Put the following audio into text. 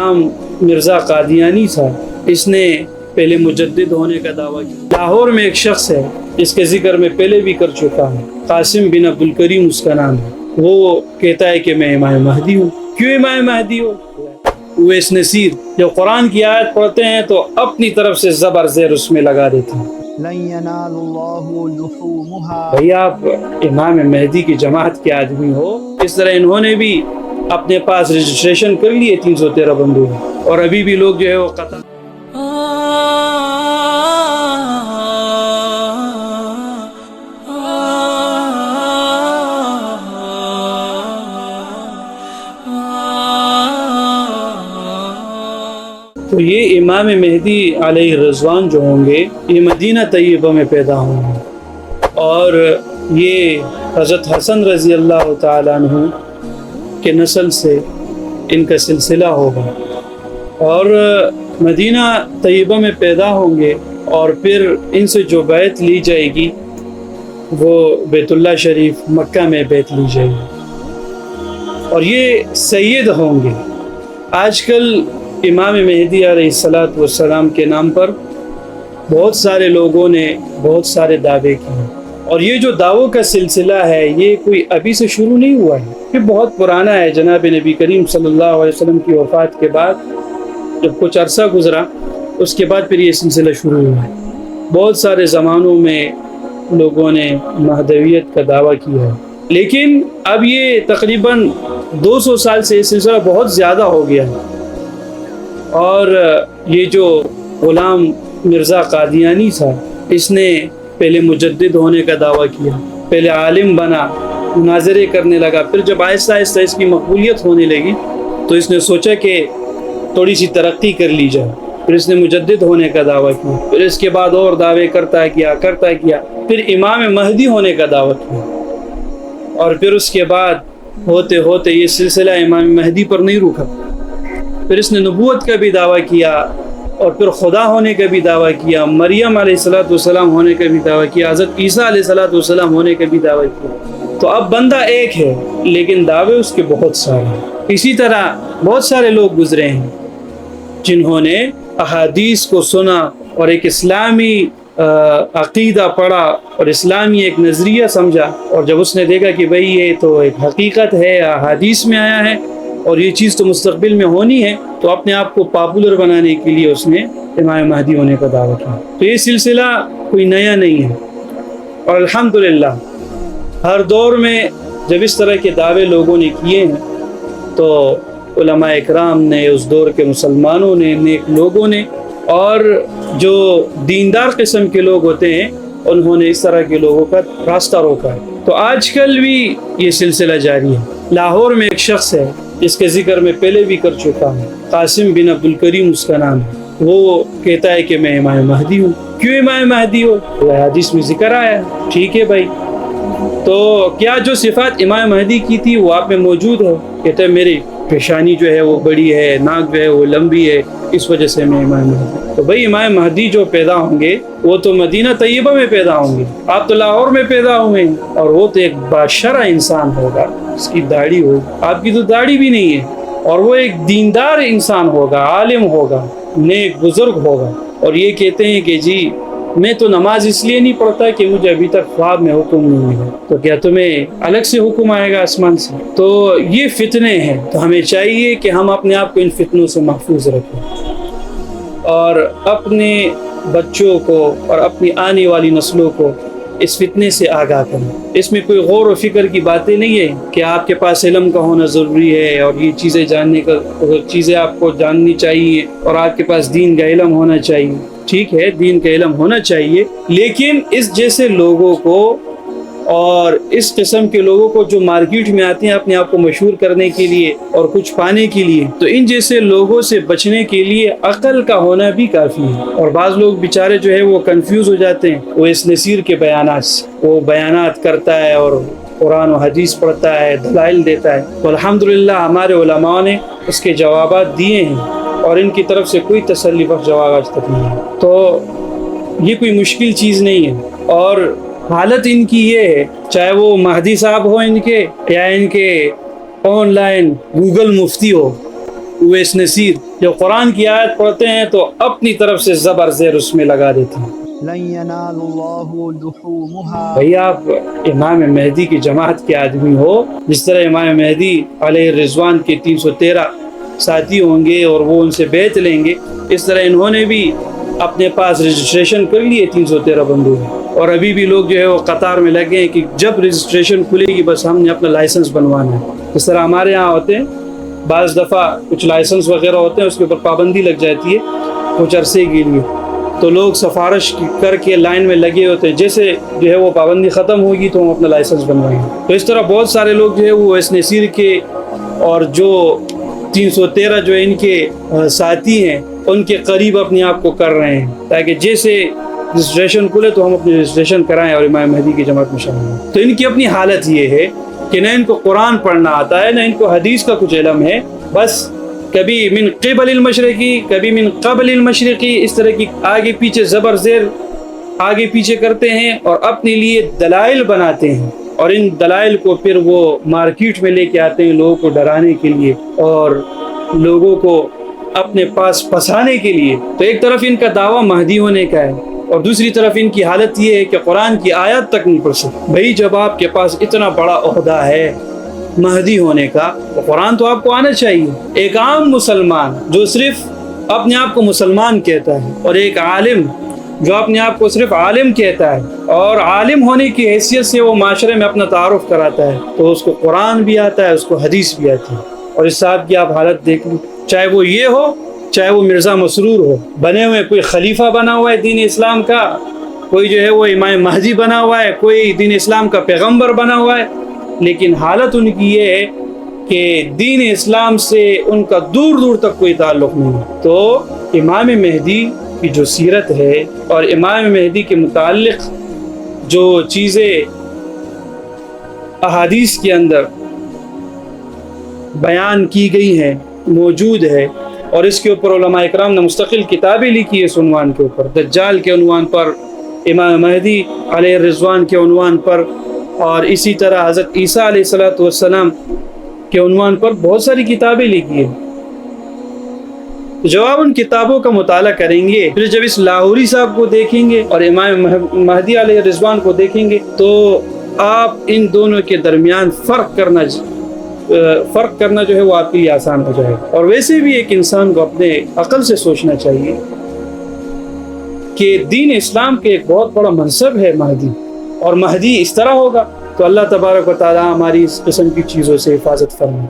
غلام مرزا قادیانی تھا، اس نے پہلے مجدد ہونے کا دعویٰ کیا۔ لاہور میں ایک شخص ہے، اس کے ذکر میں پہلے بھی کر چکا ہوں، قاسم بن عبدالکریم اس کا نام ہے۔ وہ کہتا ہے کہ میں امام مہدی ہوں۔ کیوں امام مہدی ہو؟ اویس نصیر جب قرآن کی آیت پڑھتے ہیں تو اپنی طرف سے زبر زیر اس میں لگا دیتے ہیں، بھئی آپ امام مہدی کی جماعت کے آدمی ہو۔ اس طرح انہوں نے بھی اپنے پاس رجسٹریشن کر لیے 313 بندوق، اور ابھی بھی لوگ جو ہے وہ قتل۔ تو یہ امام مہدی علیہ الرضوان جو ہوں گے یہ مدینہ طیبہ میں پیدا ہوں گے، اور یہ حضرت حسن رضی اللہ تعالیٰ عنہ کے نسل سے ان کا سلسلہ ہوگا، اور مدینہ طیبہ میں پیدا ہوں گے، اور پھر ان سے جو بیعت لی جائے گی وہ بیت اللہ شریف مکہ میں بیعت لی جائے گی، اور یہ سید ہوں گے۔ آج کل امام مہدی علیہ السلام کے نام پر بہت سارے لوگوں نے بہت سارے دعوے کیے، اور یہ جو دعووں کا سلسلہ ہے یہ کوئی ابھی سے شروع نہیں ہوا ہے، یہ بہت پرانا ہے۔ جناب نبی کریم صلی اللہ علیہ وسلم کی وفات کے بعد جب کچھ عرصہ گزرا اس کے بعد پھر یہ سلسلہ شروع ہوا ہے۔ بہت سارے زمانوں میں لوگوں نے مہدویت کا دعویٰ کیا ہے، لیکن اب یہ تقریباً 200 سال سے یہ سلسلہ بہت زیادہ ہو گیا ہے، اور یہ جو غلام مرزا قادیانی تھا اس نے پہلے مجدد ہونے کا دعویٰ کیا، پہلے عالم بنا، مناظرے کرنے لگا، پھر جب آہستہ آہستہ اس کی مقبولیت ہونے لگی تو اس نے سوچا کہ تھوڑی سی ترقی کر لی جائے، پھر اس نے مجدد ہونے کا دعویٰ کیا، پھر اس کے بعد اور دعوے کرتا گیا، پھر امام مہدی ہونے کا دعویٰ کیا، اور پھر اس کے بعد ہوتے ہوتے یہ سلسلہ امام مہدی پر نہیں رکا، پھر اس نے نبوت کا بھی دعویٰ کیا، اور پھر خدا ہونے کا بھی دعویٰ کیا، مریم علیہ السلام ہونے کا بھی دعویٰ کیا، حضرت عیسیٰ علیہ السلام ہونے کا بھی دعویٰ کیا۔ تو اب بندہ ایک ہے لیکن دعوے اس کے بہت سارے ہیں۔ اسی طرح بہت سارے لوگ گزرے ہیں جنہوں نے احادیث کو سنا اور ایک اسلامی عقیدہ پڑھا اور اسلامی ایک نظریہ سمجھا، اور جب اس نے دیکھا کہ بھئی یہ تو ایک حقیقت ہے، احادیث میں آیا ہے اور یہ چیز تو مستقبل میں ہونی ہے، تو اپنے آپ کو پاپولر بنانے کے لیے اس نے امام مہدی ہونے کا دعویٰ کیا۔ تو یہ سلسلہ کوئی نیا نہیں ہے، اور الحمدللہ ہر دور میں جب اس طرح کے دعوے لوگوں نے کیے ہیں تو علماء اکرام نے، اس دور کے مسلمانوں نے، نیک لوگوں نے، اور جو دیندار قسم کے لوگ ہوتے ہیں انہوں نے اس طرح کے لوگوں کا راستہ روکا ہے۔ تو آج کل بھی یہ سلسلہ جاری ہے۔ لاہور میں ایک شخص ہے، اس کے ذکر میں پہلے بھی کر چکا ہوں، قاسم بن عبدالکریم اس کا نام ہے۔ وہ کہتا ہے کہ میں امام مہدی ہوں۔ کیوں امام مہدی ہو؟ حدیث میں ذکر آیا ہے۔ ٹھیک ہے بھائی، تو کیا جو صفات امام مہدی کی تھی وہ آپ میں موجود ہے؟ کہتا ہے میری پیشانی جو ہے وہ بڑی ہے، ناک جو ہے وہ لمبی ہے، اس وجہ سے میں امام مہدی۔ تو بھائی امام مہدی جو پیدا ہوں گے وہ تو مدینہ طیبہ میں پیدا ہوں گے، آپ تو لاہور میں پیدا ہوئے ہیں، اور وہ تو ایک باشرع انسان ہوگا، اس کی داڑھی ہوگی، آپ کی تو داڑھی بھی نہیں ہے، اور وہ ایک دیندار انسان ہوگا، عالم ہوگا، نیک بزرگ ہوگا، اور یہ کہتے ہیں کہ جی میں تو نماز اس لیے نہیں پڑھتا کہ مجھے ابھی تک خواب میں حکم نہیں ملا، تو کیا تمہیں الگ سے حکم آئے گا آسمان سے؟ تو یہ فتنے ہیں، تو ہمیں چاہیے کہ ہم اپنے آپ کو ان فتنوں سے محفوظ رکھیں، اور اپنے بچوں کو اور اپنی آنے والی نسلوں کو اس فتنے سے آگاہ کریں۔ اس میں کوئی غور و فکر کی باتیں نہیں ہے کہ آپ کے پاس علم کا ہونا ضروری ہے، اور یہ چیزیں جاننے کا چیزیں آپ کو جاننی چاہیے، اور آپ کے پاس دین کا علم ہونا چاہیے۔ ٹھیک ہے، دین کا علم ہونا چاہیے، لیکن اس جیسے لوگوں کو اور اس قسم کے لوگوں کو جو مارکیٹ میں آتے ہیں اپنے آپ کو مشہور کرنے کے لیے اور کچھ پانے کے لیے، تو ان جیسے لوگوں سے بچنے کے لیے عقل کا ہونا بھی کافی ہے۔ اور بعض لوگ بیچارے جو ہے وہ کنفیوز ہو جاتے ہیں اویس نصیر کے بیانات سے، وہ بیانات کرتا ہے اور قرآن و حدیث پڑھتا ہے، دلائل دیتا ہے، تو الحمدللہ ہمارے علماء نے اس کے جوابات دیے ہیں، اور ان کی طرف سے کوئی تسلی بخش جواب آج تک نہیں ہے۔ تو یہ کوئی مشکل چیز نہیں ہے، اور حالت ان کی یہ ہے، چاہے وہ مہدی صاحب ہو ان کے، یا ان کے آن لائن گوگل مفتی ہو اویس نصیر، جب قرآن کی آیت پڑھتے ہیں تو اپنی طرف سے زبر زیر اس میں لگا دیتے ہیں۔ لن ينال الله لحومها، بھئی آپ امام مہدی کی جماعت کے آدمی ہو، جس طرح امام مہدی علیہ الرضوان کے 313 ساتھی ہوں گے اور وہ ان سے بیعت لیں گے، اس طرح انہوں نے بھی اپنے پاس رجسٹریشن کر لیے 313 بندوں میں، اور ابھی بھی لوگ جو ہے وہ قطار میں لگے ہیں کہ جب رجسٹریشن کھلے گی بس ہم نے اپنا لائسنس بنوانا ہے۔ اس طرح ہمارے یہاں ہوتے ہیں بعض دفعہ کچھ لائسنس وغیرہ ہوتے ہیں، اس کے اوپر پابندی لگ جاتی ہے کچھ عرصے کے لیے، تو لوگ سفارش کر کے لائن میں لگے ہوتے ہیں، جیسے جو ہے وہ پابندی ختم ہوگی تو ہم اپنا لائسنس بنوائیں گے۔ تو اس طرح بہت سارے لوگ جو ہے وہ اس نصیر کے اور جو 313 جو ان کے ساتھی ہیں ان کے قریب اپنے آپ کو کر رہے ہیں، تاکہ جیسے رجسٹریشن کھلے تو ہم اپنی رجسٹریشن کرائیں اور امام مہدی کی جماعت میں شامل ہوں۔ تو ان کی اپنی حالت یہ ہے کہ نہ ان کو قرآن پڑھنا آتا ہے، نہ ان کو حدیث کا کچھ علم ہے، بس کبھی من قبل المشرقی، کبھی من قبل المشرقی، اس طرح کی آگے پیچھے زبر زیر آگے پیچھے کرتے ہیں اور اپنے لیے دلائل بناتے ہیں، اور ان دلائل کو پھر وہ مارکیٹ میں لے کے آتے ہیں لوگوں کو ڈرانے کے لیے اور لوگوں کو اپنے پاس پھنسانے کے لیے۔ تو ایک طرف ان کا دعویٰ مہدی ہونے کا ہے اور دوسری طرف ان کی حالت یہ ہے کہ قرآن کی آیت تک نہیں پڑھ سکتے۔ بھائی جب آپ کے پاس اتنا بڑا عہدہ ہے مہدی ہونے کا تو قرآن تو آپ کو آنا چاہیے۔ ایک عام مسلمان جو صرف اپنے آپ کو مسلمان کہتا ہے اور ایک عالم جو اپنے آپ کو صرف عالم کہتا ہے اور عالم ہونے کی حیثیت سے وہ معاشرے میں اپنا تعارف کراتا ہے، تو اس کو قرآن بھی آتا ہے، اس کو حدیث بھی آتی ہے۔ اور اس صاحب کی آپ حالت دیکھ لیں، چاہے وہ یہ ہو چاہے وہ مرزا مسرور ہو، بنے ہوئے کوئی خلیفہ بنا ہوا ہے دین اسلام کا، کوئی جو ہے وہ امام مہدی بنا ہوا ہے، کوئی دین اسلام کا پیغمبر بنا ہوا ہے، لیکن حالت ان کی یہ ہے کہ دین اسلام سے ان کا دور دور تک کوئی تعلق نہیں ہے۔ تو امام مہدی کی جو سیرت ہے اور امام مہدی کے متعلق جو چیزیں احادیث کے اندر بیان کی گئی ہیں موجود ہے، اور اس کے اوپر علماء اکرام نے مستقل کتابیں لکھی ہے اس عنوان کے اوپر، دجال کے عنوان پر، امام مہدی علیہ الرضوان کے عنوان پر، اور اسی طرح حضرت عیسیٰ علیہ السلام کے عنوان پر بہت ساری کتابیں لکھی ہیں۔ جب آپ ان کتابوں کا مطالعہ کریں گے، پھر جب اس لاہوری صاحب کو دیکھیں گے اور امام مہدی علیہ الرضوان کو دیکھیں گے تو آپ ان دونوں کے درمیان فرق کرنا جو ہے وہ آپ کے لیے آسان ہو جائے گا۔ اور ویسے بھی ایک انسان کو اپنے عقل سے سوچنا چاہیے کہ دین اسلام کے ایک بہت بڑا منصب ہے مہدی، اور مہدی اس طرح ہوگا، تو اللہ تبارک و تعالی ہماری اس قسم کی چیزوں سے حفاظت فرمائے۔